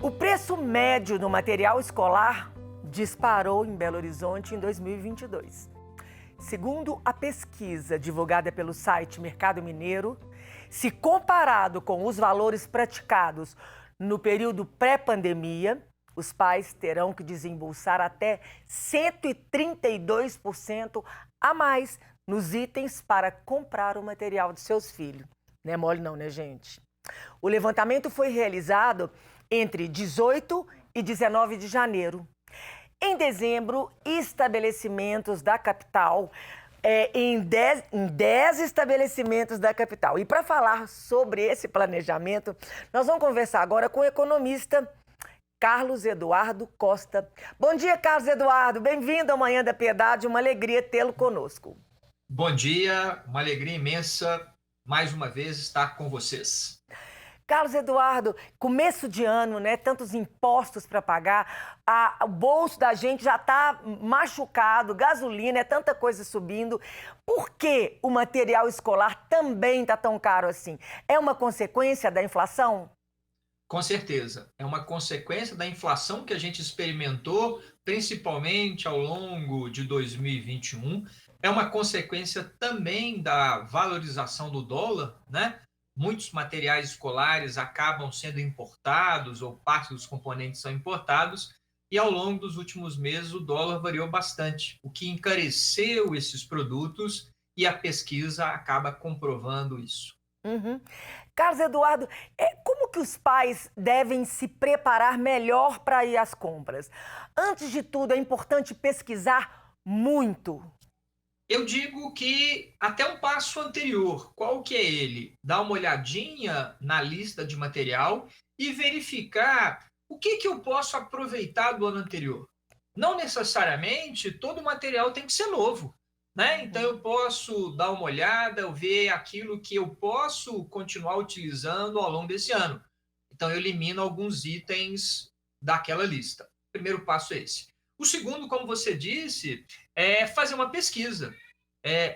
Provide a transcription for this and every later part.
O preço médio do material escolar disparou em Belo Horizonte em 2022. Segundo a pesquisa divulgada pelo site Mercado Mineiro, se comparado com os valores praticados no período pré-pandemia, os pais terão que desembolsar até 132% a mais nos itens para comprar o material de seus filhos. Não é mole não, né, gente? O levantamento foi realizado entre 18 e 19 de janeiro. Em dezembro, estabelecimentos da capital, em 10 estabelecimentos da capital. E para falar sobre esse planejamento, nós vamos conversar agora com o economista Carlos Eduardo Costa. Bom dia, Carlos Eduardo. Bem-vindo ao Manhã da Piedade. Uma alegria tê-lo conosco. Bom dia, uma alegria imensa mais uma vez estar com vocês. Carlos Eduardo, começo de ano, né? Tantos impostos para pagar, o bolso da gente já está machucado, gasolina, tanta coisa subindo. Por que o material escolar também está tão caro assim? É uma consequência da inflação? Com certeza, é uma consequência da inflação que a gente experimentou, principalmente ao longo de 2021. É uma consequência também da valorização do dólar, né? Muitos materiais escolares acabam sendo importados ou parte dos componentes são importados e ao longo dos últimos meses o dólar variou bastante, o que encareceu esses produtos e a pesquisa acaba comprovando isso. Uhum. Carlos Eduardo, como que os pais devem se preparar melhor para ir às compras? Antes de tudo, é importante pesquisar muito. Eu digo que até um passo anterior, qual que é ele? Dar uma olhadinha na lista de material e verificar o que eu posso aproveitar do ano anterior. Não necessariamente todo o material tem que ser novo, né? Então eu posso dar uma olhada, eu ver aquilo que eu posso continuar utilizando ao longo desse ano. Então eu elimino alguns itens daquela lista. O primeiro passo é esse. O segundo, como você disse, é fazer uma pesquisa.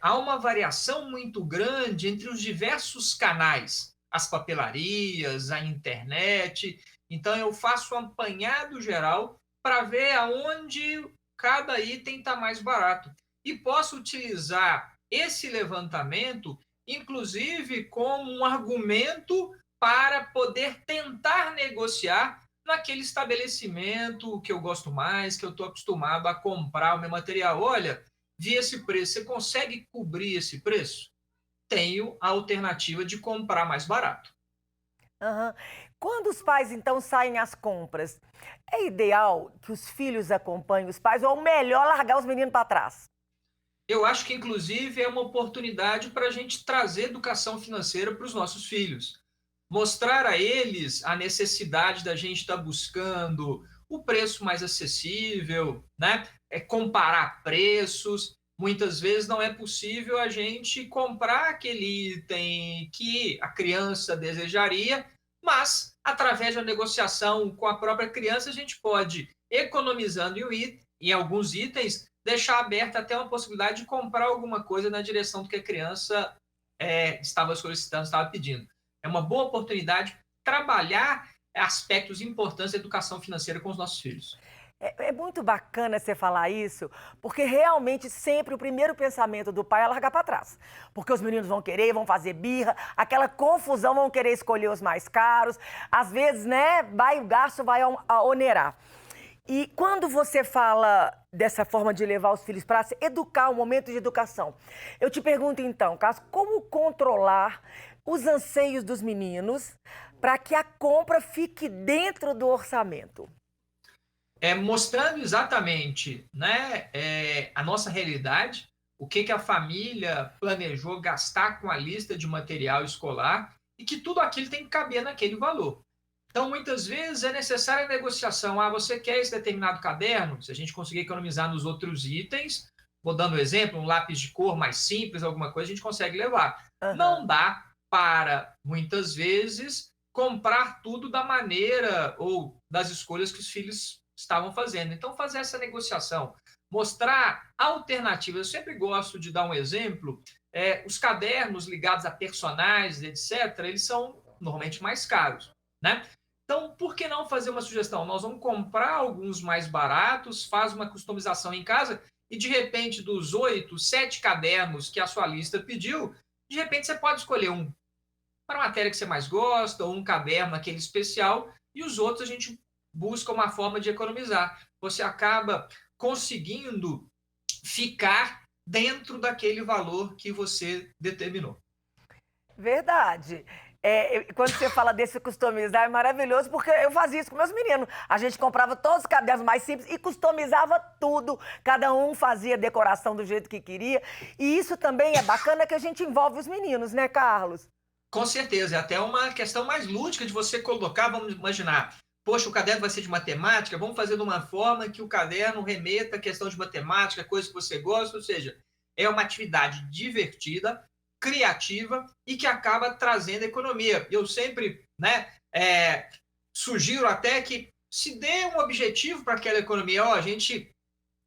Há uma variação muito grande entre os diversos canais, as papelarias, a internet. Então, eu faço um apanhado geral para ver aonde cada item está mais barato. E posso utilizar esse levantamento, inclusive, como um argumento para poder tentar negociar naquele estabelecimento que eu gosto mais, que eu estou acostumado a comprar o meu material. Olha, vi esse preço, você consegue cobrir esse preço? Tenho a alternativa de comprar mais barato. Uhum. Quando os pais, então, saem às compras, é ideal que os filhos acompanhem os pais ou melhor largar os meninos para trás? Eu acho que, inclusive, é uma oportunidade para a gente trazer educação financeira para os nossos filhos. Mostrar a eles a necessidade da gente estar buscando o preço mais acessível, né? Comparar preços. Muitas vezes não é possível a gente comprar aquele item que a criança desejaria, mas através da negociação com a própria criança a gente pode, economizando em alguns itens, deixar aberta até uma possibilidade de comprar alguma coisa na direção do que a criança estava solicitando, estava pedindo. É uma boa oportunidade trabalhar aspectos importantes da educação financeira com os nossos filhos. É muito bacana você falar isso, porque realmente sempre o primeiro pensamento do pai é largar para trás. Porque os meninos vão querer, vão fazer birra, aquela confusão, vão querer escolher os mais caros. Às vezes, né, o gasto vai onerar. E quando você fala dessa forma de levar os filhos para educar, um momento de educação, eu te pergunto então, Cássio, como controlar os anseios dos meninos para que a compra fique dentro do orçamento? Mostrando exatamente, né, a nossa realidade, o que a família planejou gastar com a lista de material escolar e que tudo aquilo tem que caber naquele valor. Então, muitas vezes é necessária a negociação. Você quer esse determinado caderno? Se a gente conseguir economizar nos outros itens, vou dando um exemplo, um lápis de cor mais simples, alguma coisa, a gente consegue levar. Uhum. Não dá para, muitas vezes, comprar tudo da maneira ou das escolhas que os filhos estavam fazendo. Então, fazer essa negociação, mostrar alternativas. Eu sempre gosto de dar um exemplo. Os cadernos ligados a personagens, etc., eles são normalmente mais caros, né? Então, por que não fazer uma sugestão? Nós vamos comprar alguns mais baratos, faz uma customização em casa e, de repente, dos 8, 7 cadernos que a sua lista pediu, de repente você pode escolher um para a matéria que você mais gosta, ou um caderno aquele especial, e os outros a gente busca uma forma de economizar. Você acaba conseguindo ficar dentro daquele valor que você determinou. Verdade. Quando você fala desse customizar, é maravilhoso, porque eu fazia isso com meus meninos. A gente comprava todos os cadernos mais simples e customizava tudo. Cada um fazia decoração do jeito que queria. E isso também é bacana que a gente envolve os meninos, né, Carlos? Com certeza, é até uma questão mais lúdica de você colocar, vamos imaginar, poxa, o caderno vai ser de matemática, vamos fazer de uma forma que o caderno remeta à questão de matemática, coisa que você gosta, ou seja, é uma atividade divertida, criativa e que acaba trazendo economia. Eu sempre, né, sugiro até que se dê um objetivo para aquela economia. Ó, a gente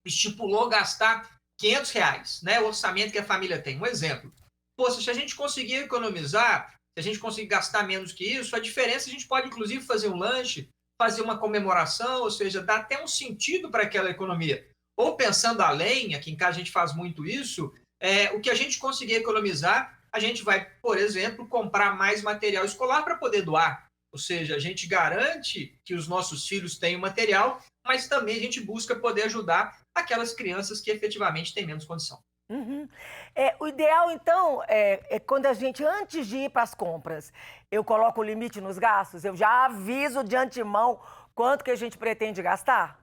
estipulou gastar R$ 500, né, o orçamento que a família tem. Um exemplo. Poxa, se a gente conseguir economizar, se a gente conseguir gastar menos que isso, a diferença a gente pode, inclusive, fazer um lanche, fazer uma comemoração, ou seja, dá até um sentido para aquela economia. Ou pensando além, aqui em casa a gente faz muito isso, o que a gente conseguir economizar, a gente vai, por exemplo, comprar mais material escolar para poder doar. Ou seja, a gente garante que os nossos filhos tenham material, mas também a gente busca poder ajudar aquelas crianças que efetivamente têm menos condição. Uhum. O ideal, então, é quando a gente, antes de ir para as compras, eu coloco o limite nos gastos, eu já aviso de antemão quanto que a gente pretende gastar?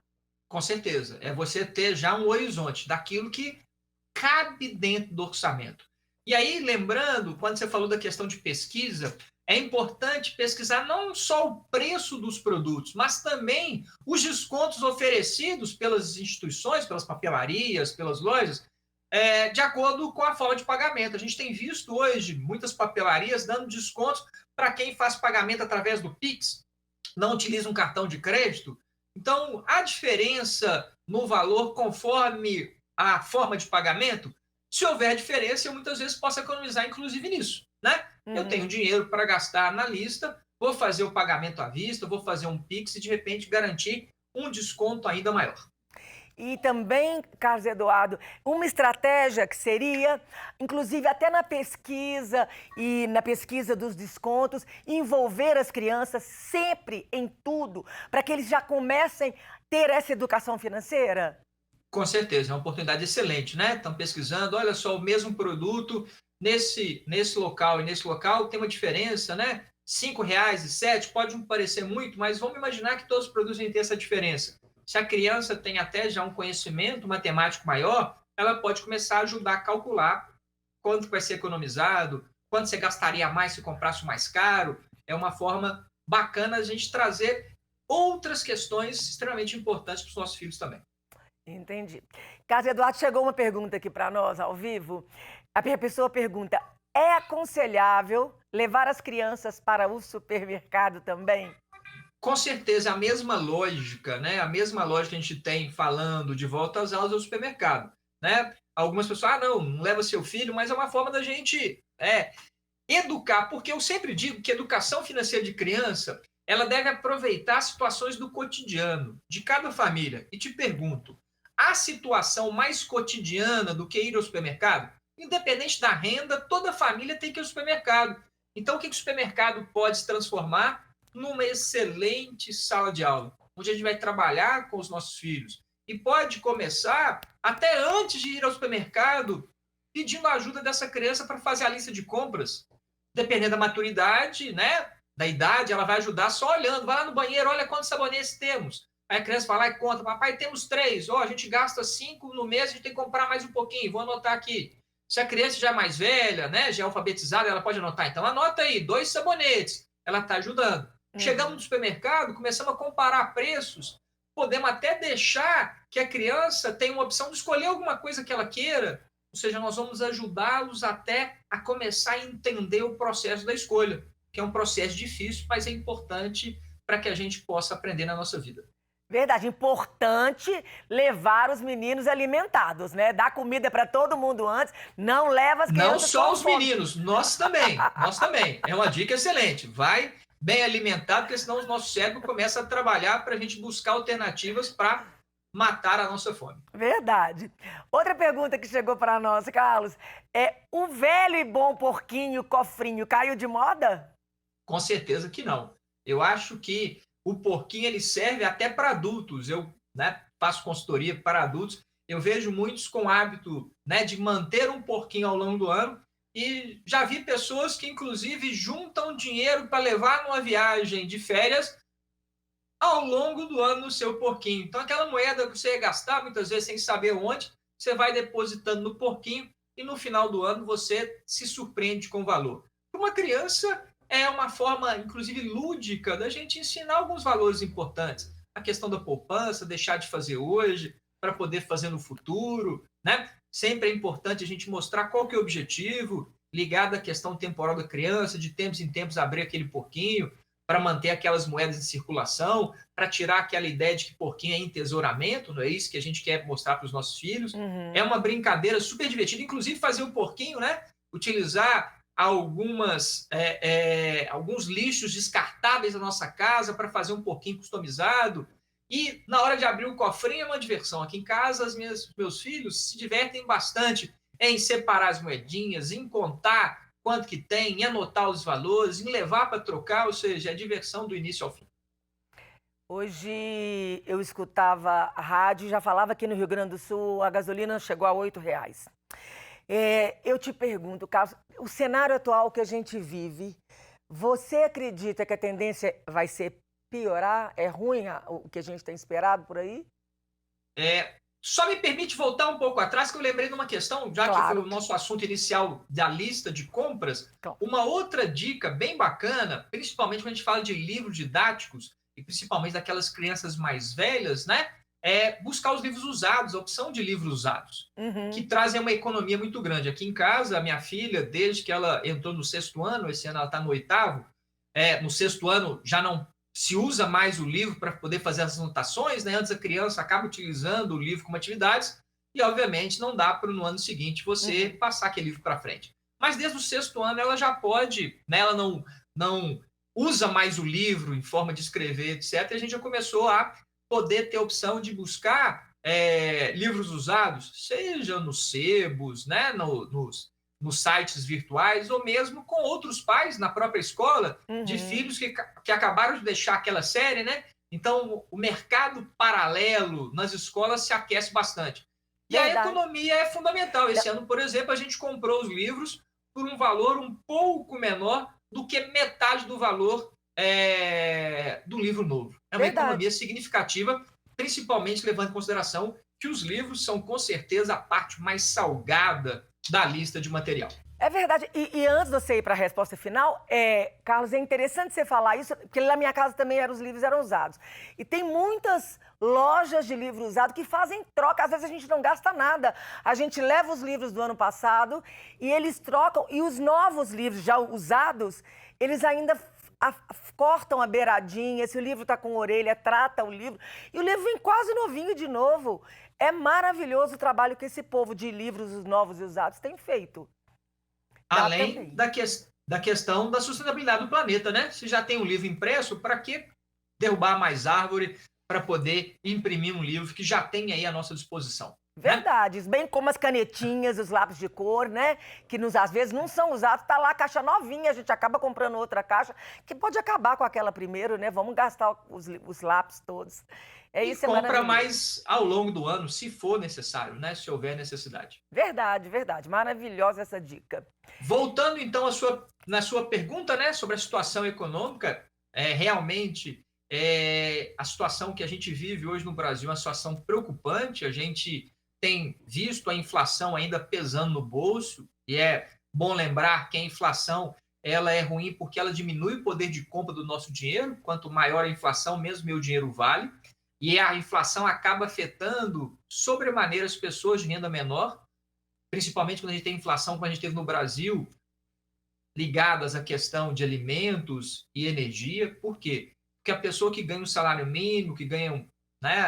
Com certeza. É você ter já um horizonte daquilo que cabe dentro do orçamento. E aí, lembrando, quando você falou da questão de pesquisa, é importante pesquisar não só o preço dos produtos, mas também os descontos oferecidos pelas instituições, pelas papelarias, pelas lojas, de acordo com a forma de pagamento. A gente tem visto hoje muitas papelarias dando descontos para quem faz pagamento através do Pix, não utiliza um cartão de crédito. Então, a diferença no valor conforme a forma de pagamento, se houver diferença, eu muitas vezes posso economizar, inclusive, nisso, né? Eu tenho dinheiro para gastar na lista, vou fazer o pagamento à vista, vou fazer um Pix e, de repente, garantir um desconto ainda maior. E também, Carlos Eduardo, uma estratégia que seria, inclusive até na pesquisa e na pesquisa dos descontos, envolver as crianças sempre em tudo, para que eles já comecem a ter essa educação financeira? Com certeza, é uma oportunidade excelente, né? Estão pesquisando, olha só, o mesmo produto nesse local e nesse local tem uma diferença, né? R$ 5 e 7 pode não parecer muito, mas vamos imaginar que todos os produtos têm essa diferença. Se a criança tem até já um conhecimento matemático maior, ela pode começar a ajudar a calcular quanto vai ser economizado, quanto você gastaria mais se comprasse o mais caro. É uma forma bacana a gente trazer outras questões extremamente importantes para os nossos filhos também. Entendi. Carlos Eduardo, chegou uma pergunta aqui para nós, ao vivo. A pessoa pergunta, é aconselhável levar as crianças para o supermercado também? Com certeza, a mesma lógica, né? A mesma lógica que a gente tem falando de volta às aulas do supermercado, né? Algumas pessoas, não leva seu filho, mas é uma forma da gente educar, porque eu sempre digo que a educação financeira de criança, ela deve aproveitar situações do cotidiano de cada família. E te pergunto, há situação mais cotidiana do que ir ao supermercado? Independente da renda, toda família tem que ir ao supermercado. Então, o que o supermercado pode se transformar? Numa excelente sala de aula, onde a gente vai trabalhar com os nossos filhos. E pode começar, até antes de ir ao supermercado, pedindo a ajuda dessa criança para fazer a lista de compras. Dependendo da maturidade, né, da idade, ela vai ajudar só olhando. Vai lá no banheiro, olha quantos sabonetes temos. Aí a criança vai lá e conta, papai, temos 3. A gente gasta 5 no mês, a gente tem que comprar mais um pouquinho, vou anotar aqui. Se a criança já é mais velha, né, já é alfabetizada, ela pode anotar. Então anota aí, 2 sabonetes. Ela está ajudando. Chegamos no supermercado, começamos a comparar preços, podemos até deixar que a criança tenha uma opção de escolher alguma coisa que ela queira, ou seja, nós vamos ajudá-los até a começar a entender o processo da escolha, que é um processo difícil, mas é importante para que a gente possa aprender na nossa vida. Verdade, importante levar os meninos alimentados, né? Dar comida para todo mundo antes, não leva as crianças Não só com os fome. meninos, nós também, nós também. É uma dica excelente. Vai bem alimentado, porque senão o nosso cérebro começa a trabalhar para a gente buscar alternativas para matar a nossa fome. Verdade. Outra pergunta que chegou para nós, Carlos, é: o velho e bom porquinho cofrinho caiu de moda? Com certeza que não. Eu acho que o porquinho ele serve até para adultos. Eu, né, faço consultoria para adultos. Eu vejo muitos com hábito, né, de manter um porquinho ao longo do ano e já vi pessoas que inclusive juntam dinheiro para levar numa viagem de férias ao longo do ano no seu porquinho. Então aquela moeda que você ia gastar muitas vezes sem saber onde, você vai depositando no porquinho e no final do ano você se surpreende com o valor. Para uma criança é uma forma, inclusive lúdica, da gente ensinar alguns valores importantes. A questão da poupança, deixar de fazer hoje para poder fazer no futuro, né? Sempre é importante a gente mostrar qual que é o objetivo, ligado à questão temporal da criança, de tempos em tempos abrir aquele porquinho para manter aquelas moedas em circulação, para tirar aquela ideia de que porquinho é entesouramento, não é isso que a gente quer mostrar para os nossos filhos. É uma brincadeira super divertida, inclusive fazer o porquinho, né? Utilizar alguns lixos descartáveis da nossa casa para fazer um porquinho customizado. E na hora de abrir o cofrinho é uma diversão. Aqui em casa, meus filhos se divertem bastante em separar as moedinhas, em contar quanto que tem, em anotar os valores, em levar para trocar, ou seja, é diversão do início ao fim. Hoje eu escutava a rádio e já falava que no Rio Grande do Sul a gasolina chegou a R$ 8. Eu te pergunto, Carlos, o cenário atual que a gente vive, você acredita que a tendência vai ser piorar? É ruim o que a gente tem esperado por aí? Só me permite voltar um pouco atrás, que eu lembrei de uma questão, já que foi o nosso assunto inicial da lista de compras. Claro. Uma outra dica bem bacana, principalmente quando a gente fala de livros didáticos, e principalmente daquelas crianças mais velhas, né? É buscar os livros usados, a opção de livros usados, que trazem uma economia muito grande. Aqui em casa, a minha filha, desde que ela entrou no 6º ano, esse ano ela está no 8º, no 6º ano já não se usa mais o livro para poder fazer as anotações, né? Antes a criança acaba utilizando o livro como atividades e, obviamente, não dá para no ano seguinte você passar aquele livro para frente. Mas desde o 6º ano ela já pode, né? Ela não usa mais o livro em forma de escrever, etc. E a gente já começou a poder ter a opção de buscar livros usados, seja nos sebos, né? Nos sites virtuais, ou mesmo com outros pais na própria escola, de filhos que acabaram de deixar aquela série, né? Então, o mercado paralelo nas escolas se aquece bastante. E a economia é fundamental. Esse ano, por exemplo, a gente comprou os livros por um valor um pouco menor do que metade do valor do livro novo. É uma economia significativa, principalmente levando em consideração que os livros são, com certeza, a parte mais salgada da lista de material. É verdade. E antes de você ir para a resposta final, Carlos, é interessante você falar isso, porque na minha casa também os livros eram usados. E tem muitas lojas de livro usado que fazem troca. Às vezes a gente não gasta nada. A gente leva os livros do ano passado e eles trocam. E os novos livros já usados, eles ainda cortam a beiradinha. Se o livro está com orelha, trata o livro. E o livro vem quase novinho de novo. É maravilhoso o trabalho que esse povo de livros novos e usados tem feito. Além da questão da sustentabilidade do planeta, né? Se já tem um livro impresso, para que derrubar mais árvore para poder imprimir um livro que já tem aí à nossa disposição? Verdade, né? Bem como as canetinhas, os lápis de cor, né? Que às vezes não são usados, tá lá a caixa novinha, a gente acaba comprando outra caixa, que pode acabar com aquela primeiro, né? Vamos gastar os lápis todos. Isso é compra mais ao longo do ano, se for necessário, né? Se houver necessidade. Verdade, verdade. Maravilhosa essa dica. Voltando, então, na sua pergunta, né? Sobre a situação econômica, realmente a situação que a gente vive hoje no Brasil é uma situação preocupante. A gente tem visto a inflação ainda pesando no bolso, e é bom lembrar que a inflação ela é ruim porque ela diminui o poder de compra do nosso dinheiro. Quanto maior a inflação, menos meu dinheiro vale. E a inflação acaba afetando sobremaneira as pessoas de renda menor, principalmente quando a gente tem inflação, como a gente teve no Brasil, ligadas à questão de alimentos e energia. Por quê? Porque a pessoa que ganha um salário mínimo, que ganha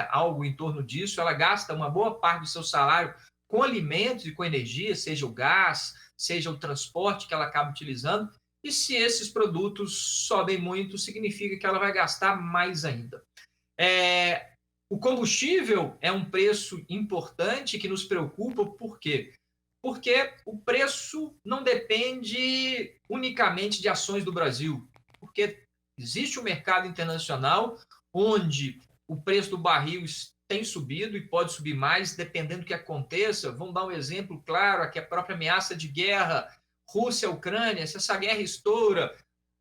algo em torno disso, ela gasta uma boa parte do seu salário com alimentos e com energia, seja o gás, seja o transporte que ela acaba utilizando, E se esses produtos sobem muito, significa que ela vai gastar mais ainda. O combustível é um preço importante que nos preocupa, por quê? Porque o preço não depende unicamente de ações do Brasil, porque existe um mercado internacional onde o preço do barril tem subido e pode subir mais, dependendo do que aconteça. Vamos dar um exemplo claro, aqui a própria ameaça de guerra Rússia-Ucrânia. Se essa guerra estoura,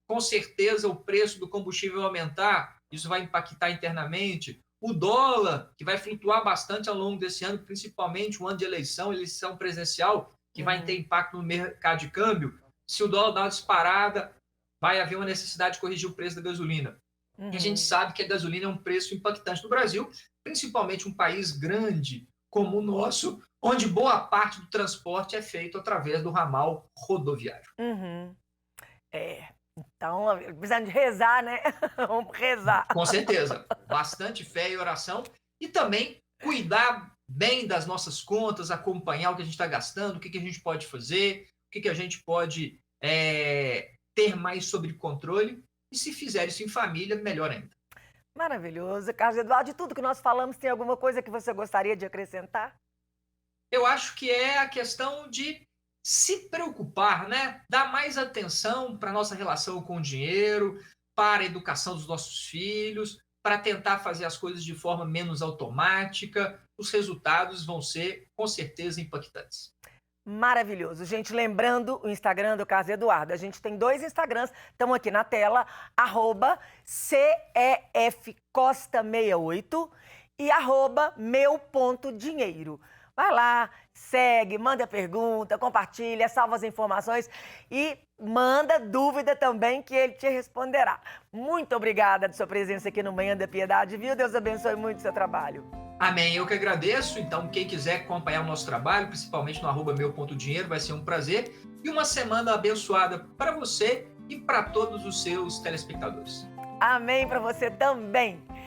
com certeza o preço do combustível vai aumentar, isso vai impactar internamente. O dólar, que vai flutuar bastante ao longo desse ano, principalmente o ano de eleição presidencial, que vai ter impacto no mercado de câmbio. Se o dólar dá uma disparada, vai haver uma necessidade de corrigir o preço da gasolina. E a gente sabe que a gasolina é um preço impactante no Brasil, principalmente um país grande como o nosso, onde boa parte do transporte é feito através do ramal rodoviário. Então, precisando de rezar, né? Vamos rezar. Com certeza. Bastante fé e oração. E também cuidar bem das nossas contas, acompanhar o que a gente está gastando, o que a gente pode fazer, o que a gente pode ter mais sobre controle. E se fizer isso em família, melhor ainda. Maravilhoso. Carlos Eduardo, de tudo que nós falamos, tem alguma coisa que você gostaria de acrescentar? Eu acho que é a questão de se preocupar, né? Dar mais atenção para a nossa relação com o dinheiro, para a educação dos nossos filhos, para tentar fazer as coisas de forma menos automática. Os resultados vão ser, com certeza, impactantes. Maravilhoso. Gente, lembrando o Instagram do Carlos Eduardo. A gente tem 2 Instagrams, estão aqui na tela, @CEFCosta68 e @meu.dinheiro. Vai lá, segue, manda pergunta, compartilha, salva as informações e manda dúvida também que ele te responderá. Muito obrigada de sua presença aqui no Manhã da Piedade, viu? Deus abençoe muito o seu trabalho. Amém. Eu que agradeço. Então, quem quiser acompanhar o nosso trabalho, principalmente no @meu.dinheiro, vai ser um prazer. E uma semana abençoada para você e para todos os seus telespectadores. Amém para você também.